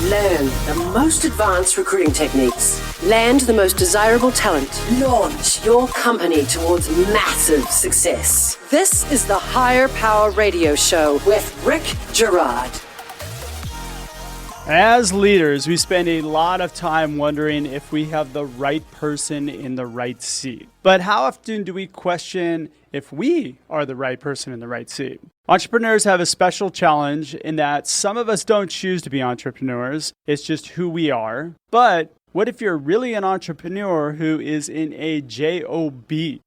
Learn the most advanced recruiting techniques. Land the most desirable talent. Launch your company towards massive success. This is the Higher Power Radio Show with Rick Girard. As leaders, we spend a lot of time wondering if we have the right person in the right seat. But how often do we question if we are the right person in the right seat? Entrepreneurs have a special challenge in that some of us don't choose to be entrepreneurs. It's just who we are. But what if you're really an entrepreneur who is in a job?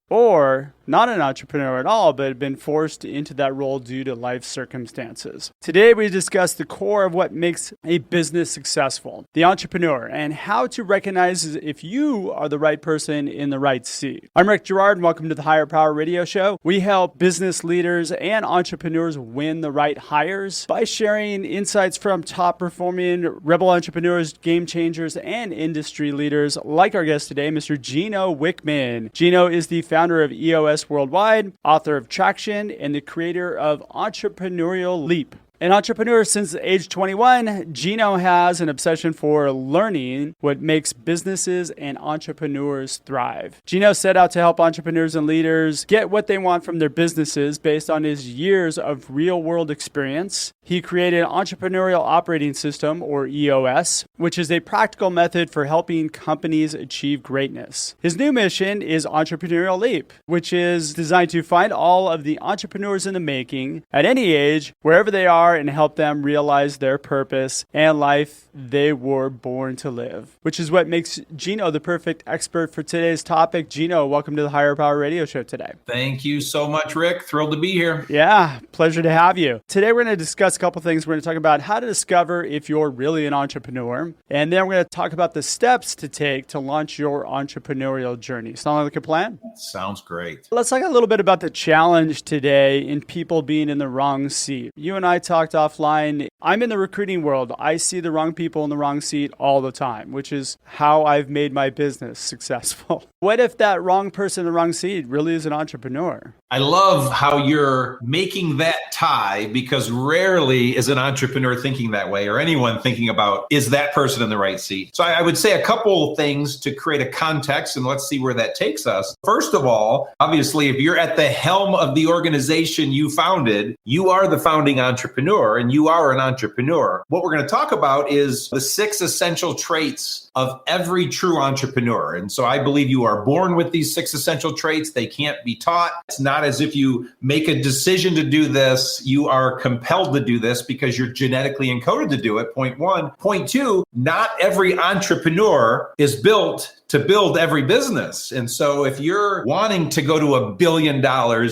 Or not an entrepreneur at all, but have been forced into that role due to life circumstances. Today, we discuss the core of what makes a business successful, the entrepreneur, and how to recognize if you are the right person in the right seat. I'm Rick Girard, and welcome to the Higher Power Radio Show. We help business leaders and entrepreneurs win the right hires by sharing insights from top-performing rebel entrepreneurs, game changers, and industry leaders like our guest today, Mr. Gino Wickman. Gino is the founder of EOS Worldwide, author of Traction, and the creator of Entrepreneurial Leap. An entrepreneur since age 21, Gino has an obsession for learning what makes businesses and entrepreneurs thrive. Gino set out to help entrepreneurs and leaders get what they want from their businesses based on his years of real-world experience. He created Entrepreneurial Operating System, or EOS, which is a practical method for helping companies achieve greatness. His new mission is Entrepreneurial Leap, which is designed to find all of the entrepreneurs in the making at any age, wherever they are, and help them realize their purpose and life they were born to live, which is what makes Gino the perfect expert for today's topic. Gino, welcome to the Higher Power Radio Show today. Thank you so much, Rick. Thrilled to be here. Yeah, pleasure to have you. Today, we're going to discuss a couple things. We're going to talk about how to discover if you're really an entrepreneur, and then we're going to talk about the steps to take to launch your entrepreneurial journey. Sound like a plan? Sounds great. Let's talk a little bit about the challenge today in people being in the wrong seat. You and I talked offline. I'm in the recruiting world. I see the wrong people in the wrong seat all the time, which is how I've made my business successful. What if that wrong person in the wrong seat really is an entrepreneur? I love how you're making that tie, because rarely is an entrepreneur thinking that way, or anyone thinking about, is that person in the right seat? So I would say a couple things to create a context, and let's see where that takes us. First of all, obviously, if you're at the helm of the organization you founded, you are the founding entrepreneur, and you are an entrepreneur. What we're going to talk about is the 6 essential traits of every true entrepreneur. And so I believe you are born with these 6 essential traits. They can't be taught. It's not as if you make a decision to do this. You are compelled to do this because you're genetically encoded to do it. Point 1. Point 2, not every entrepreneur is built to build every business. And so if you're wanting to go to $1 billion,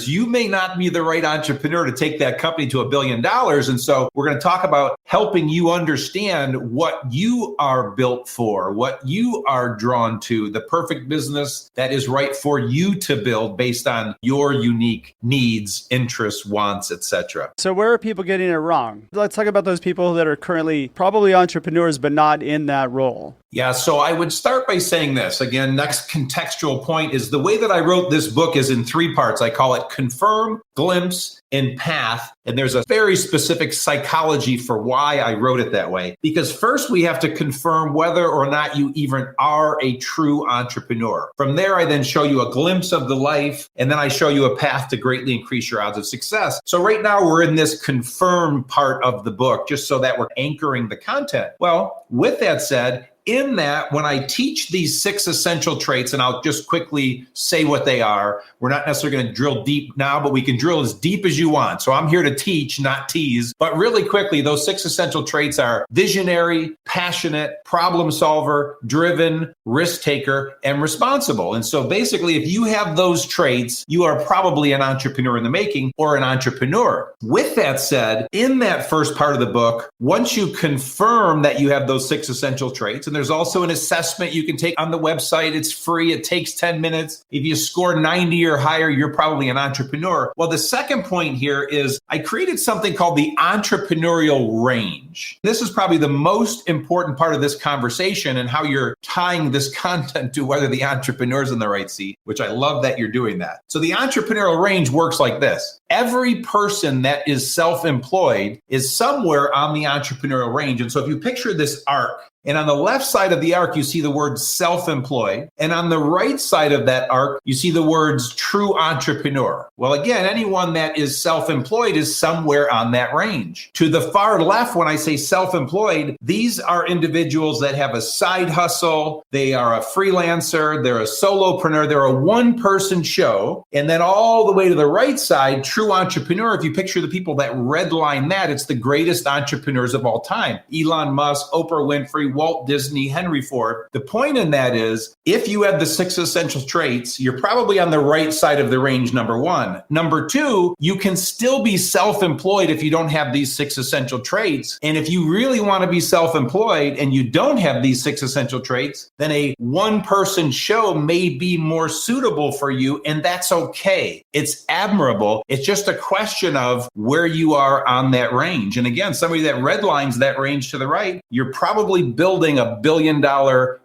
you may not be the right entrepreneur to take that company to $1 billion. And so we're going to talk about helping you understand what you are built for, what you are drawn to, the perfect business that is right for you to build based on your unique needs, interests, wants, etc. So where are people getting it wrong? Let's talk about those people that are currently probably entrepreneurs, but not in that role. Yeah, so I would start by saying this. Again, next contextual point is the way that I wrote this book is in 3 parts. I call it Confirm, Glimpse, and Path. And there's a very specific psychology for why I wrote it that way. Because first we have to confirm whether or not you even are a true entrepreneur. From there, I then show you a glimpse of the life, and then I show you a path to greatly increase your odds of success. So right now we're in this confirm part of the book, just so that we're anchoring the content. Well, with that said, in that, when I teach these 6 essential traits, and I'll just quickly say what they are, we're not necessarily going to drill deep now, but we can drill as deep as you want. So I'm here to teach, not tease. But really quickly, those 6 essential traits are visionary, passionate, problem solver, driven, risk taker, and responsible. And so basically, if you have those traits, you are probably an entrepreneur in the making or an entrepreneur. With that said, in that first part of the book, once you confirm that you have those 6 essential traits, and And there's also an assessment you can take on the website. It's free. It takes 10 minutes. If you score 90 or higher, you're probably an entrepreneur. Well, the second point here is I created something called the entrepreneurial range. This is probably the most important part of this conversation and how you're tying this content to whether the entrepreneur's in the right seat, which I love that you're doing that. So the entrepreneurial range works like this. Every person that is self-employed is somewhere on the entrepreneurial range. And so if you picture this arc, and on the left side of the arc, you see the word self-employed. And on the right side of that arc, you see the words true entrepreneur. Well, again, anyone that is self-employed is somewhere on that range. To the far left, when I say self-employed, these are individuals that have a side hustle. They are a freelancer. They're a solopreneur. They're a one-person show. And then all the way to the right side, true entrepreneur, if you picture the people that redline that, it's the greatest entrepreneurs of all time. Elon Musk, Oprah Winfrey, Walt Disney, Henry Ford. The point in that is, if you have the 6 essential traits, you're probably on the right side of the range, number one. Number two, you can still be self-employed if you don't have these 6 essential traits. And if you really want to be self-employed and you don't have these 6 essential traits, then a one-person show may be more suitable for you, and that's okay. It's admirable. It's just a question of where you are on that range. And again, somebody that redlines that range to the right, you're probably building $1 billion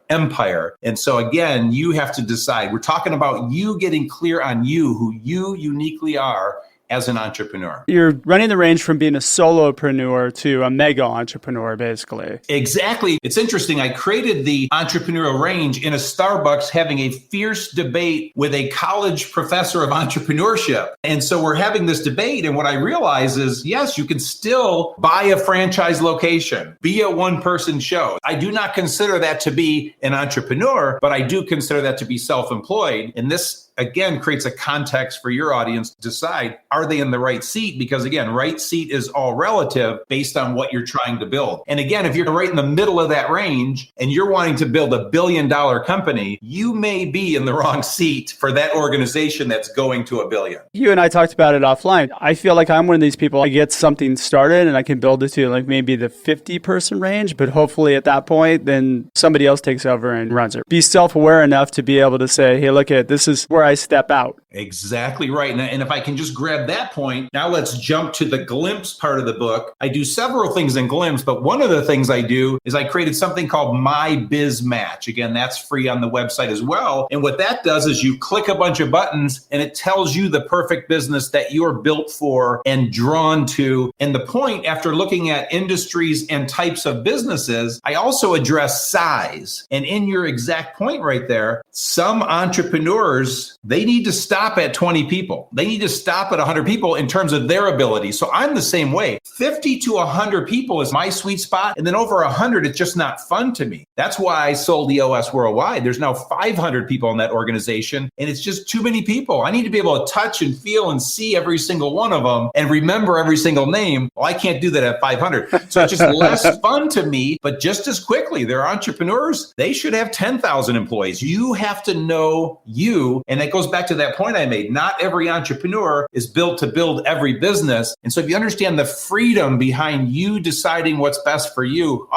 empire. And so again, you have to decide. We're talking about you getting clear on you, who you uniquely are as an entrepreneur. You're running the range from being a solopreneur to a mega entrepreneur, basically. Exactly. It's interesting. I created the entrepreneurial range in a Starbucks having a fierce debate with a college professor of entrepreneurship. And so we're having this debate. And what I realize is, yes, you can still buy a franchise location, be a one-person show. I do not consider that to be an entrepreneur, but I do consider that to be self-employed. And this again, creates a context for your audience to decide, are they in the right seat? Because again, right seat is all relative based on what you're trying to build. And again, if you're right in the middle of that range and you're wanting to build $1 billion company, you may be in the wrong seat for that organization that's going to $1 billion. You and I talked about it offline. I feel like I'm one of these people, I get something started and I can build it to like maybe the 50-person range, but hopefully at that point, then somebody else takes over and runs it. Be self-aware enough to be able to say, hey, look, this is where I step out. Exactly right. And if I can just grab that point, now let's jump to the glimpse part of the book. I do several things in glimpse, but one of the things I do is I created something called My Biz Match. Again, that's free on the website as well. And what that does is you click a bunch of buttons and it tells you the perfect business that you're built for and drawn to. And the point, after looking at industries and types of businesses, I also address size. And in your exact point right there, some entrepreneurs, they need to stop at 20 people. They need to stop at 100 people in terms of their ability. So I'm the same way. 50 to 100 people is my sweet spot. And then over 100, it's just not fun to me. That's why I sold EOS worldwide. There's now 500 people in that organization, and it's just too many people. I need to be able to touch and feel and see every single one of them and remember every single name. Well, I can't do that at 500. So it's just less fun to me, but just as quickly, they're entrepreneurs. They should have 10,000 employees. You have to know you. And that goes back to that point I made. Not every entrepreneur is built to build every business. And so if you understand the freedom behind you deciding what's best for you,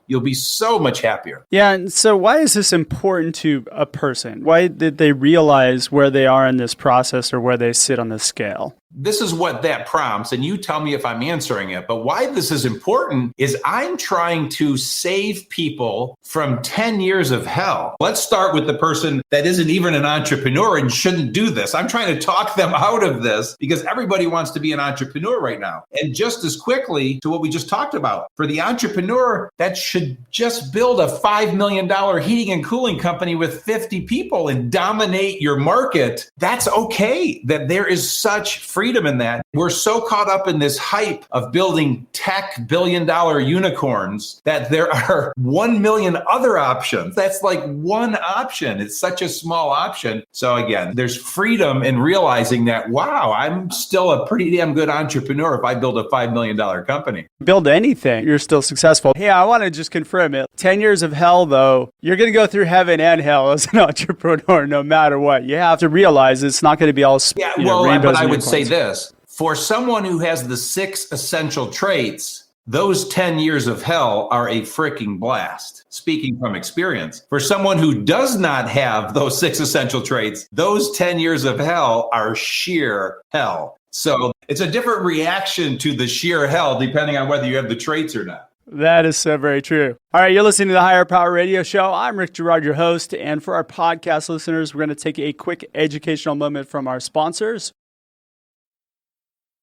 you'll be so much happier. Yeah. And so why is this important to a person? Why did they realize where they are in this process or where they sit on the scale? This is what that prompts, and you tell me if I'm answering it. But why this is important is I'm trying to save people from 10 years of hell. Let's start with the person that isn't even an entrepreneur and shouldn't do this. I'm trying to talk them out of this because everybody wants to be an entrepreneur right now. And just as quickly to what we just talked about, for the entrepreneur that should just build a $5 million heating and cooling company with 50 people and dominate your market, that's okay. That there is such freedom in that. We're so caught up in this hype of building tech billion-dollar unicorns that there are 1 million other options. That's like one option. It's such a small option. So again, there's freedom in realizing that, wow, I'm still a pretty damn good entrepreneur if I build a $5 million company. Build anything, you're still successful. Hey, I want to just confirm it. 10 years of hell, though, you're going to go through heaven and hell as an entrepreneur, no matter what. You have to realize it's not going to be all rainbows. But I would say this, for someone who has the 6 essential traits, those 10 years of hell are a freaking blast. Speaking from experience, for someone who does not have those 6 essential traits, those 10 years of hell are sheer hell. So it's a different reaction to the sheer hell depending on whether you have the traits or not. That is so very true. All right, you're listening to the Higher Power Radio Show. I'm Rick Girard, your host. And for our podcast listeners, we're going to take a quick educational moment from our sponsors.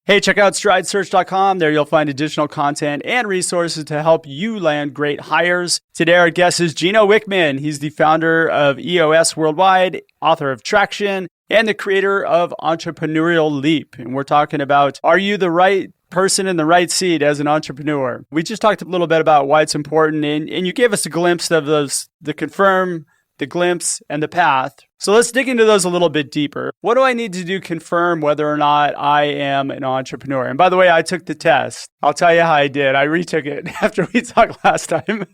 Hey, check out stridesearch.com. There you'll find additional content and resources to help you land great hires. Today, our guest is Gino Wickman. He's the founder of EOS Worldwide, author of Traction, and the creator of Entrepreneurial Leap. And we're talking about, are you the right person in the right seat as an entrepreneur? We just talked a little bit about why it's important, and you gave us a glimpse of those, the confirm, the glimpse, and the path. So let's dig into those a little bit deeper. What do I need to do to confirm whether or not I am an entrepreneur? And by the way, I took the test. I'll tell you how I did. I retook it after we talked last time.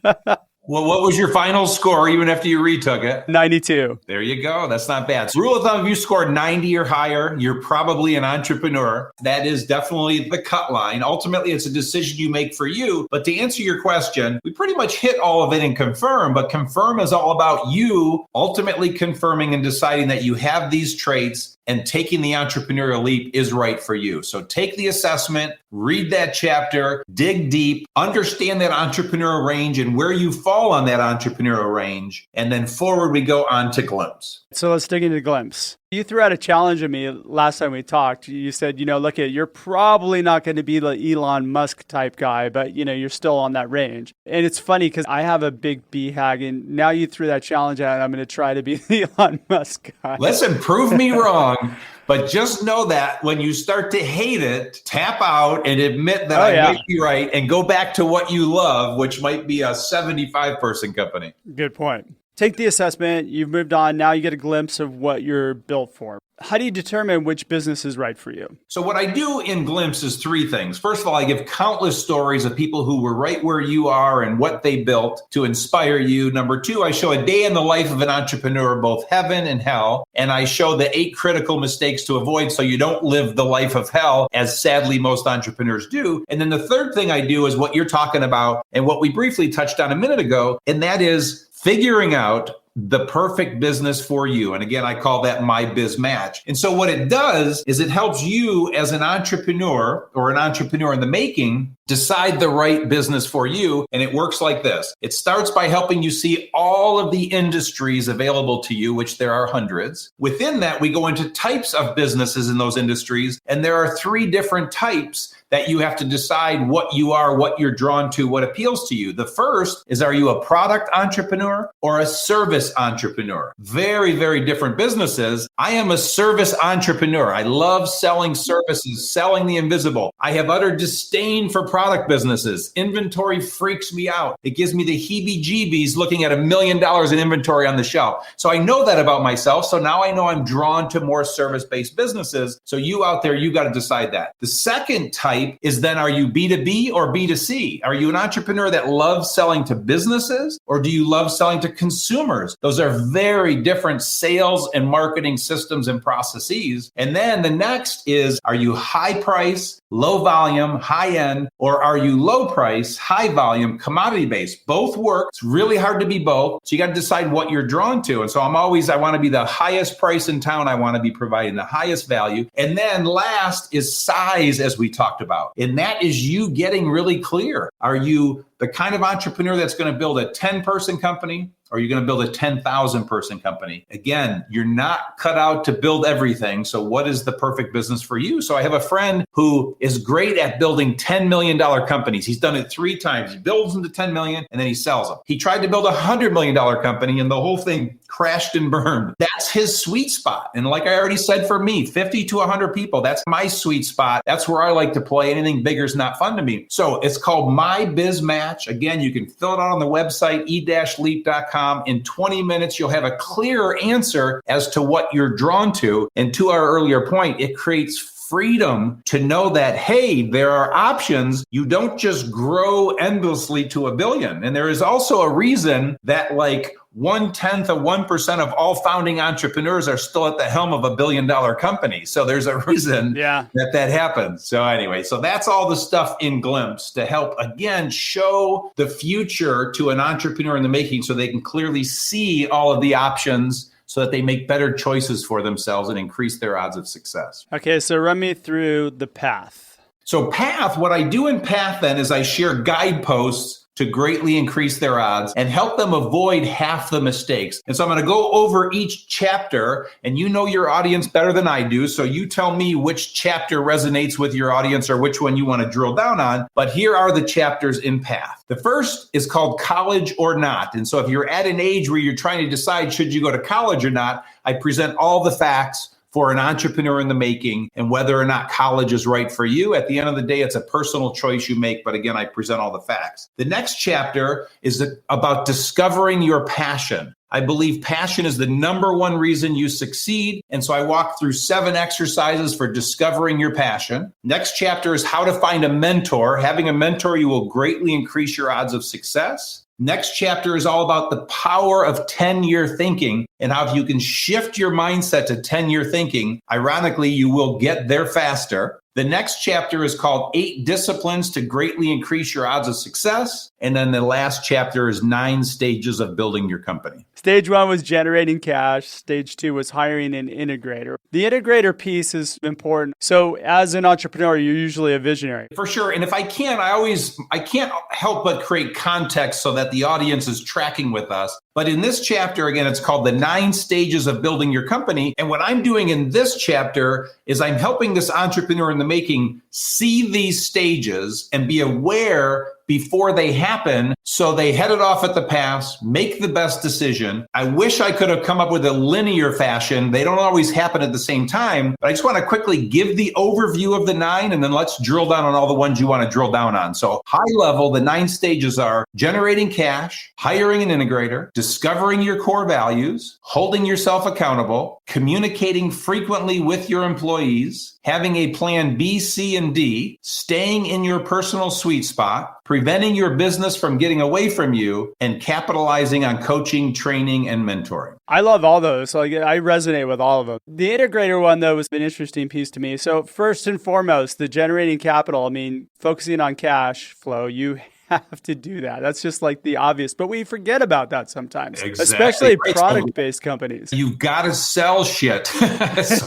Well, what was your final score even after you retook it? 92. There you go. That's not bad. So rule of thumb, if you scored 90 or higher, you're probably an entrepreneur. That is definitely the cut line. Ultimately, it's a decision you make for you. But to answer your question, we pretty much hit all of it in confirm. But confirm is all about you ultimately confirming and deciding that you have these traits and taking the entrepreneurial leap is right for you. So take the assessment, read that chapter, dig deep, understand that entrepreneurial range and where you fall on that entrepreneurial range. And then forward we go on to glimpse. So let's dig into glimpse. You threw out a challenge at me last time we talked. You said, look, you're probably not going to be the Elon Musk type guy, but you're still on that range. And it's funny because I have a big BHAG, and now you threw that challenge out, and I'm going to try to be the Elon Musk guy. Listen, prove me wrong, but just know that when you start to hate it, tap out and admit that I might be right and go back to what you love, which might be a 75-person company. Good point. Take the assessment, you've moved on, now you get a glimpse of what you're built for. How do you determine which business is right for you? So what I do in Glimpse is 3 things. First of all, I give countless stories of people who were right where you are and what they built to inspire you. Number 2, I show a day in the life of an entrepreneur, both heaven and hell. And I show the 8 critical mistakes to avoid so you don't live the life of hell, as sadly most entrepreneurs do. And then the third thing I do is what you're talking about and what we briefly touched on a minute ago, and that is figuring out the perfect business for you. And again, I call that my biz match. And so what it does is it helps you as an entrepreneur or an entrepreneur in the making decide the right business for you. And it works like this. It starts by helping you see all of the industries available to you, which there are hundreds. Within that, we go into types of businesses in those industries. And there are 3 different types that you have to decide what you are, what you're drawn to, what appeals to you. The first is, are you a product entrepreneur or a service entrepreneur? Very, very different businesses. I am a service entrepreneur. I love selling services, selling the invisible. I have utter disdain for product businesses. Inventory freaks me out. It gives me the heebie-jeebies looking at $1 million in inventory on the shelf. So I know that about myself. So now I know I'm drawn to more service-based businesses. So you out there, you got to decide that. The second type is then, are you B2B or B2C? Are you an entrepreneur that loves selling to businesses, or do you love selling to consumers? Those are very different sales and marketing systems and processes. And then the next is, are you high price, low volume, high end, or are you low price, high volume, commodity based? Both work. It's really hard to be both. So you got to decide what you're drawn to. And so I want to be the highest price in town. I want to be providing the highest value. And then last is size, as we talked about. And that is you getting really clear. Are you the kind of entrepreneur that's going to build a 10-person company, or are you going to build a 10,000-person company? Again, you're not cut out to build everything. So what is the perfect business for you? So I have a friend who is great at building $10 million companies. He's done it 3 times. He builds them to 10 million and then he sells them. He tried to build a $100 million company and the whole thing crashed and burned. That's his sweet spot. And like I already said, for me, 50 to 100 people, that's my sweet spot. That's where I like to play. Anything bigger is not fun to me. So it's called My Biz Match. Again, you can fill it out on the website, e-leap.com. In 20 minutes, you'll have a clearer answer as to what you're drawn to. And to our earlier point, it creates freedom to know that, hey, there are options. You don't just grow endlessly to 1 billion. And there is also a reason that like 1/10 of 1% of all founding entrepreneurs are still at the helm of $1 billion company. So there's a reason that happens. So anyway, so that's all the stuff in Glimpse to help, again, show the future to an entrepreneur in the making so they can clearly see all of the options so that they make better choices for themselves and increase their odds of success. Okay, so run me through the path. So path, what I do in path then is I share guideposts to greatly increase their odds and help them avoid half the mistakes. And so I'm going to go over each chapter, and you know your audience better than I do. So you tell me which chapter resonates with your audience or which one you want to drill down on. But here are the chapters in path. The first is called College or Not. And so if you're at an age where you're trying to decide, should you go to college or not, I present all the facts for an entrepreneur in the making and whether or not college is right for you. At the end of the day, it's a personal choice you make. But again, I present all the facts. The next chapter is about discovering your passion. I believe passion is the number one reason you succeed. And so I walk through 7 exercises for discovering your passion. Next chapter is how to find a mentor. Having a mentor, you will greatly increase your odds of success. Next chapter is all about the power of 10-year thinking and how if you can shift your mindset to 10-year thinking, ironically, you will get there faster. The next chapter is called 8 Disciplines to Greatly Increase Your Odds of Success. And then the last chapter is 9 Stages of Building Your Company. Stage 1 was generating cash. Stage 2 was hiring an integrator. The integrator piece is important. So as an entrepreneur, you're usually a visionary. For sure. And if I can, I can't help but create context so that the audience is tracking with us. But in this chapter, again, it's called the 9 Stages of Building Your Company. And what I'm doing in this chapter is I'm helping this entrepreneur in the making see these stages and be aware before they happen. So they head it off at the pass, make the best decision. I wish I could have come up with a linear fashion. They don't always happen at the same time, but I just want to quickly give the overview of the 9, and then let's drill down on all the ones you want to drill down on. So high level, the 9 stages are generating cash, hiring an integrator, discovering your core values, holding yourself accountable, communicating frequently with your employees, having a plan B, C, and D, staying in your personal sweet spot, preventing your business from getting away from you, and capitalizing on coaching, training, and mentoring. I love all those. So I resonate with all of them. The integrator one, though, was an interesting piece to me. So first and foremost, the generating capital, focusing on cash flow, you have to do that. That's just like the obvious, but we forget about that sometimes, especially product-based companies. You've got to sell shit. So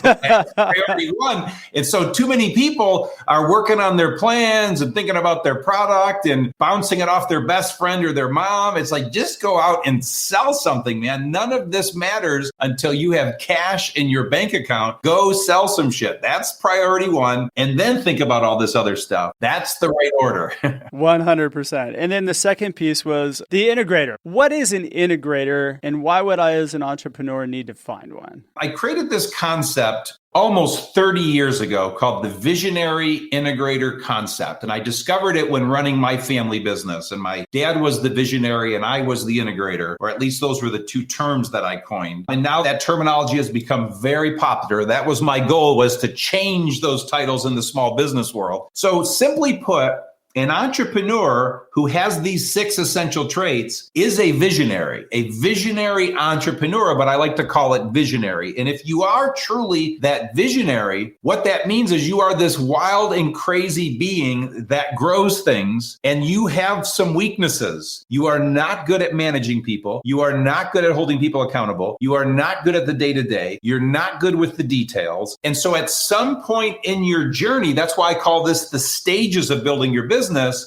that's priority one. And so too many people are working on their plans and thinking about their product and bouncing it off their best friend or their mom. It's like, just go out and sell something, man. None of this matters until you have cash in your bank account. Go sell some shit. That's priority one. And then think about all this other stuff. That's the right order. 100%. And then the second piece was the integrator. What is an integrator, and why would I as an entrepreneur need to find one? I created this concept almost 30 years ago called the visionary integrator concept. And I discovered it when running my family business. And my dad was the visionary and I was the integrator, or at least those were the 2 terms that I coined. And now that terminology has become very popular. That was my goal, was to change those titles in the small business world. So simply put, an entrepreneur who has these 6 essential traits is a visionary entrepreneur, but I like to call it visionary. And if you are truly that visionary, what that means is you are this wild and crazy being that grows things, and you have some weaknesses. You are not good at managing people. You are not good at holding people accountable. You are not good at the day-to-day. You're not good with the details. And so at some point in your journey, that's why I call this the stages of building your business,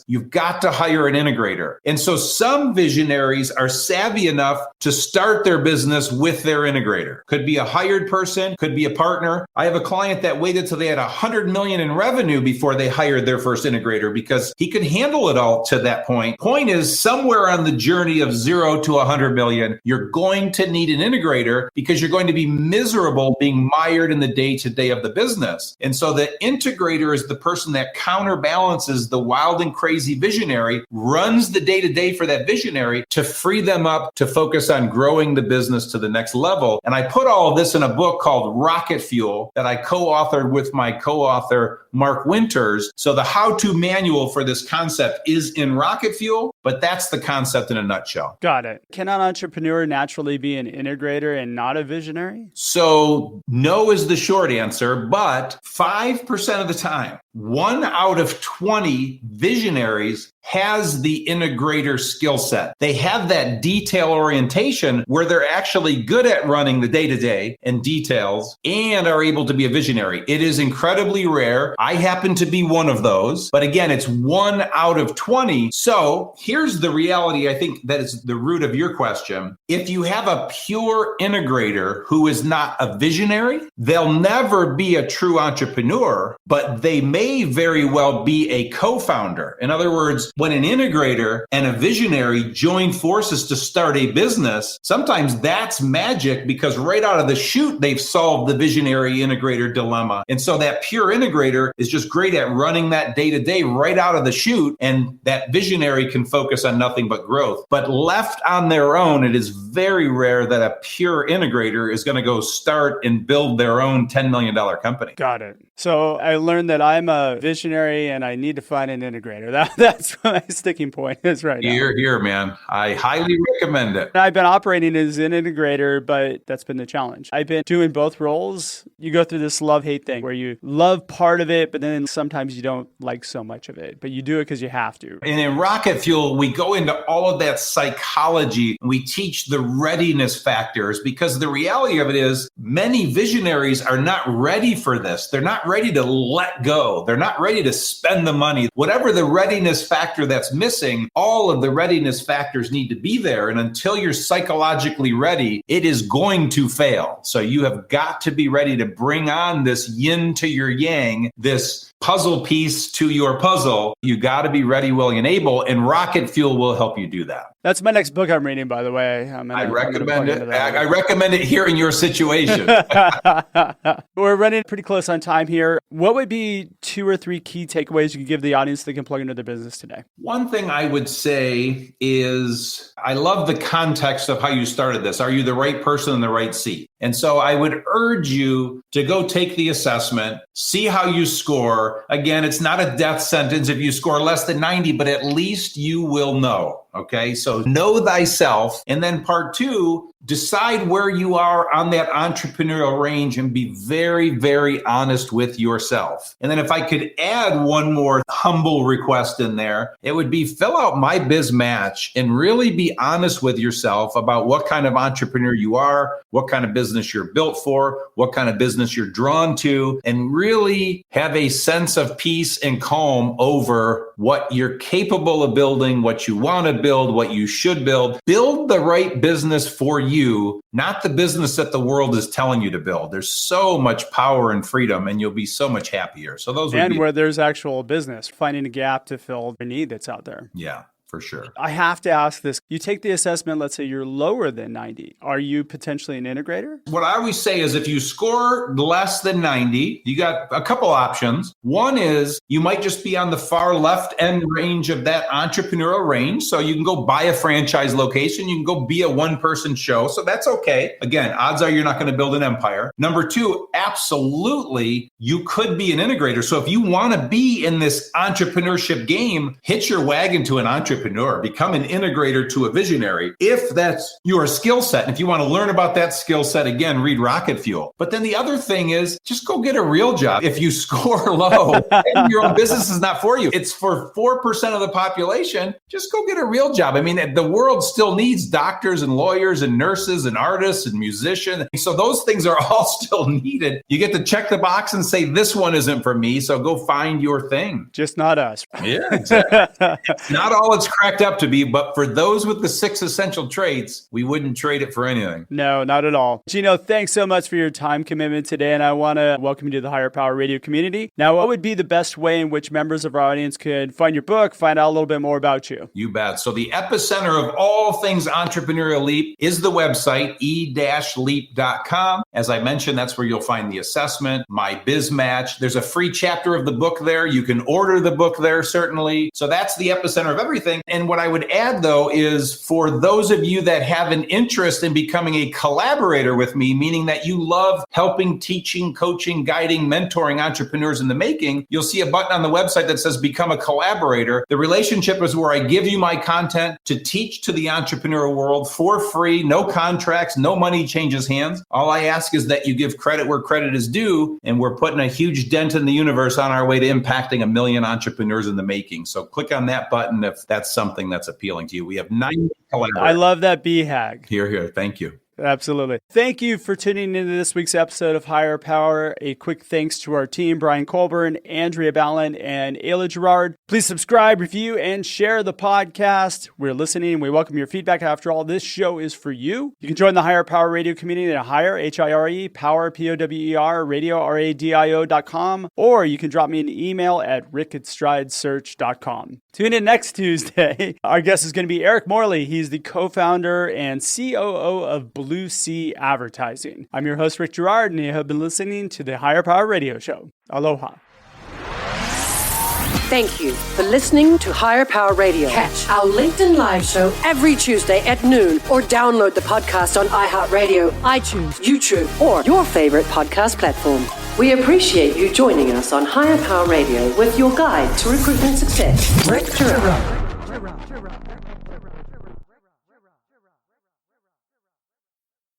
you've got to hire an integrator. And so some visionaries are savvy enough to start their business with their integrator. Could be a hired person, could be a partner. I have a client that waited till they had 100 million in revenue before they hired their first integrator because he could handle it all to that point. Point is, somewhere on the journey of 0 to 100 million, you're going to need an integrator because you're going to be miserable being mired in the day-to-day of the business. And so the integrator is the person that counterbalances the wild and crazy visionary visionary runs the day-to-day for that visionary to free them up to focus on growing the business to the next level. And I put all of this in a book called Rocket Fuel that I co-authored with my co-author, Mark Winters. So the how-to manual for this concept is in Rocket Fuel, but that's the concept in a nutshell. Got it. Can an entrepreneur naturally be an integrator and not a visionary? So no is the short answer, but 5% of the time, 1 out of 20 visionaries has the integrator skill set. They have that detail orientation where they're actually good at running the day-to-day and details and are able to be a visionary. It is incredibly rare. I happen to be one of those, but again, it's 1 out of 20. So here's the reality. I think that is the root of your question. If you have a pure integrator who is not a visionary, they'll never be a true entrepreneur, but they may very well be a co-founder. In other words, when an integrator and a visionary join forces to start a business, sometimes that's magic because right out of the chute, they've solved the visionary integrator dilemma. And so that pure integrator is just great at running that day-to-day right out of the chute, and that visionary can focus on nothing but growth. But left on their own, it is very rare that a pure integrator is going to go start and build their own $10 million company. Got it. So I learned that I'm a visionary and I need to find an integrator. That's what my sticking point is right now. Here, man. I highly recommend it. I've been operating as an integrator, but that's been the challenge. I've been doing both roles. You go through this love-hate thing where you love part of it, but then sometimes you don't like so much of it, but you do it because you have to. And in Rocket Fuel, we go into all of that psychology. We teach the readiness factors because the reality of it is many visionaries are not ready for this. They're not ready to let go. They're not ready to spend the money. Whatever the readiness factor that's missing, all of the readiness factors need to be there. And until you're psychologically ready, it is going to fail. So you have got to be ready to bring on this yin to your yang, this puzzle piece to your puzzle. You got to be ready, willing, and able. And Rocket Fuel will help you do that. That's my next book I'm reading, by the way. I recommend it. I recommend it here in your situation. We're running pretty close on time here. What would be 2 or 3 key takeaways you could give the audience that can plug into their business today? One thing I would say is I love the context of how you started this. Are you the right person in the right seat? And so I would urge you to go take the assessment, see how you score. Again, it's not a death sentence if you score less than 90, but at least you will know. Okay, so know thyself. And then part 2, decide where you are on that entrepreneurial range and be very, very honest with yourself. And then if I could add one more humble request in there, it would be fill out My Biz Match and really be honest with yourself about what kind of entrepreneur you are, what kind of business you're built for, what kind of business you're drawn to, and really have a sense of peace and calm over what you're capable of building, what you want to build, what you should build. Build the right business for you, not the business that the world is telling you to build. There's so much power and freedom, and you'll be so much happier. So those would be where there's actual business, finding a gap to fill the need that's out there. Yeah. For sure. I have to ask this. You take the assessment, let's say you're lower than 90. Are you potentially an integrator? What I always say is if you score less than 90, you got a couple options. One is you might just be on the far left end range of that entrepreneurial range. So you can go buy a franchise location. You can go be a one-person show. So that's okay. Again, odds are you're not going to build an empire. Number 2, absolutely, you could be an integrator. So if you want to be in this entrepreneurship game, hitch your wagon to an entrepreneur. Become an integrator to a visionary if that's your skill set. And if you want to learn about that skill set, again, read Rocket Fuel. But then the other thing is just go get a real job. If you score low and your own business is not for you, it's for 4% of the population, just go get a real job. I mean, the world still needs doctors and lawyers and nurses and artists and musicians. So those things are all still needed. You get to check the box and say, this one isn't for me. So go find your thing. Just not us. Yeah, exactly. It's not all it's cracked up to be, but for those with the 6 essential traits, we wouldn't trade it for anything. No, not at all. Gino, thanks so much for your time commitment today, and I want to welcome you to the Higher Power Radio community. Now, what would be the best way in which members of our audience could find your book, find out a little bit more about you? You bet. So the epicenter of all things Entrepreneurial Leap is the website, e-leap.com. As I mentioned, that's where you'll find the assessment, my biz match. There's a free chapter of the book there. You can order the book there, certainly. So that's the epicenter of everything. And what I would add, though, is for those of you that have an interest in becoming a collaborator with me, meaning that you love helping, teaching, coaching, guiding, mentoring entrepreneurs in the making, you'll see a button on the website that says Become a Collaborator. The relationship is where I give you my content to teach to the entrepreneurial world for free, no contracts, no money changes hands. All I ask is that you give credit where credit is due, and we're putting a huge dent in the universe on our way to impacting 1 million entrepreneurs in the making. So click on that button if that's something that's appealing to you. We have 90 collaborators. I love that BHAG. Here. Thank you. Absolutely. Thank you for tuning into this week's episode of Higher Power. A quick thanks to our team, Brian Colburn, Andrea Ballin, and Ayla Gerard. Please subscribe, review, and share the podcast. We're listening. We welcome your feedback. After all, this show is for you. You can join the Higher Power Radio community at Higher, H-I-R-E, Power, P-O-W-E-R, Radio, R-A-D-I-O.com, or you can drop me an email at rick@stridesearch.com. Tune in next Tuesday. Our guest is going to be Eric Morley. He's the co-founder and COO of Blue Sea Advertising. I'm your host, Rick Gerard, and you have been listening to the Higher Power Radio Show. Aloha. Thank you for listening to Higher Power Radio. Catch our LinkedIn Live show every Tuesday at noon, or download the podcast on iHeartRadio, iTunes, YouTube, or your favorite podcast platform. We appreciate you joining us on Higher Power Radio with your guide to recruitment success, Rick Gerard.